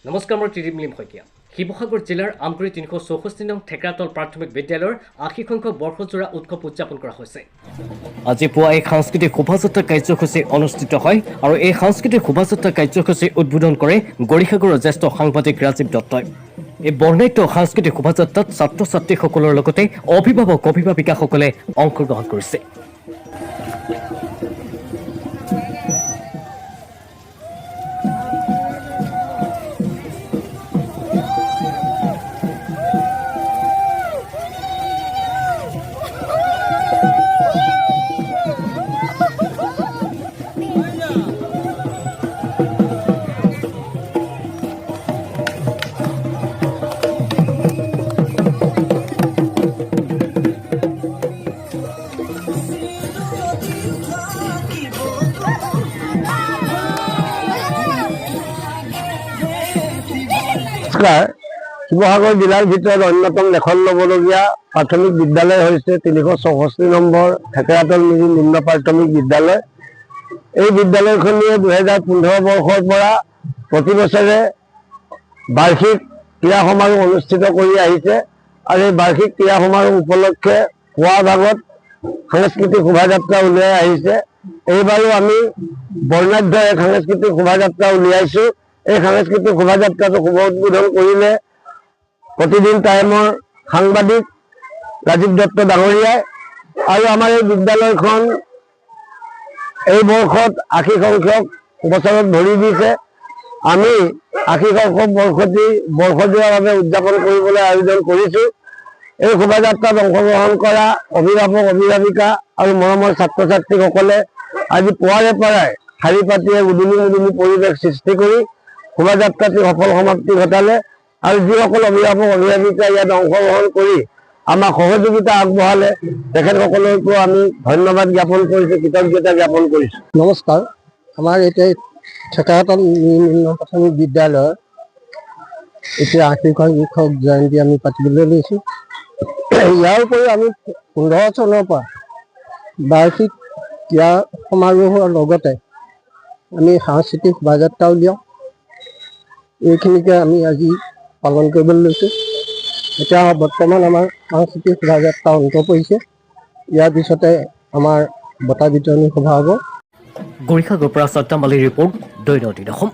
নমস্কাৰ, মই ত্ৰিদীপ লিম শইকীয়া। শিৱসাগৰ জিলাৰ আমগুৰি ৩৬৪ নং ঠেকেৰাতল প্ৰাথমিক বিদ্যালয়ৰ ৮০ সংখ্যক বৰ্ষজোৰা উৎসৱ উদযাপন কৰা হৈছে। আজি পুৱা এই সাংস্কৃতিক শোভাযাত্ৰা কাৰ্যসূচী অনুষ্ঠিত হয় আৰু এই সাংস্কৃতিক শোভাযাত্ৰা কাৰ্যসূচী উদ্বোধন কৰে গৰিসাগৰৰ জ্যেষ্ঠ সাংবাদিক ৰাজীৱ দত্তই। এই বৰ্ণাঢ্য সাংস্কৃতিক শোভাযাত্ৰাত ছাত্ৰ ছাত্ৰীসকলৰ লগতে অভিভাৱক অভিভাৱিকাসকলে অংশগ্ৰহণ কৰিছে। শিৱসাগৰ জিলাৰ ভিতৰত অন্যতম এখন ল'বলগীয়া প্ৰাথমিক বিদ্যালয় হৈছে ৩৬৪ নম্বৰ ঠেকেৰাতল মিৰি নিম্ন প্ৰাথমিক বিদ্যালয়। এই বিদ্যালয়খনিয়ে ২০১৫ বৰ্ষৰ পৰা প্ৰতি বছৰে বাৰ্ষিক ক্ৰীড়া সমাৰোহ অনুষ্ঠিত কৰি আহিছে আৰু এই বাৰ্ষিক ক্ৰীড়া সমাৰোহ উপলক্ষে পুৱা ভাগত সাংস্কৃতিক শোভাযাত্ৰা উলিয়াই আহিছে। এইবাৰো আমি বৰ্ণাঢ্য এক সাংস্কৃতিক শোভাযাত্ৰা উলিয়াইছোঁ। এই সাংস্কৃতিক শোভাযাত্ৰাটো শুভ উদ্বোধন কৰিলে প্ৰতিদিন টাইমৰ সাংবাদিক ৰাজীৱ দত্ত ডাঙৰীয়াই। আৰু আমাৰ এই বিদ্যালয়খন এই বৰ্ষত ৮০ সংখ্যক বছৰত ভৰি দিছে। আমি ৮০ সংখ্যক বৰ্ষজোৰাভাৱে উদযাপন কৰিবলৈ আয়োজন কৰিছোঁ। এই শোভাযাত্ৰাত অংশগ্ৰহণ কৰা অভিভাৱক অভিভাৱিকা আৰু মৰমৰ ছাত্ৰ ছাত্ৰীসকলে আজি পুৱাৰে পৰাই শাৰী পাতিয়ে উদুলি মুদুলি পৰিৱেশ সৃষ্টি কৰি শোভাযাত্ৰাটি সফল সমাপ্তি ঘটালে আৰু যিসকল অভিভাৱক অভিভাৱিকা ইয়াত অংশগ্ৰহণ কৰি আমাক সহযোগিতা আগবঢ়ালে তেখেতসকলকো আমি ধন্যবাদ জ্ঞাপন কৰিছোঁ, কৃতজ্ঞতা জ্ঞাপন কৰিছোঁ। নমস্কাৰ। আমাৰ এতিয়া ঠেকেৰাতল নিম্ন প্ৰাথমিক বিদ্যালয়ৰ এতিয়া ৮০ সংখ্যক জয়ন্তী আমি পাতিবলৈ লৈছোঁ। ইয়াৰ উপৰিও আমি ১৫ চনৰ পৰা বাৰ্ষিক ক্ৰীড়া সমাৰোহৰ লগতে আমি সাংস্কৃতিক শোভাযাত্ৰা উলিয়াওঁ। এইখিনিকে আমি আজি পালন কৰিবলৈ লৈছোঁ। এতিয়া বৰ্তমান আমাৰ সাংস্কৃতিক শোভাযাত্ৰা অন্ত পৰিছে। ইয়াৰ পিছতে আমাৰ বঁটা বিতৰণী সভা হ'ব। গৰিসাগৰৰ পৰা সত্যামালিৰ ৰিপৰ্ট, দৈনন্দিন অসম।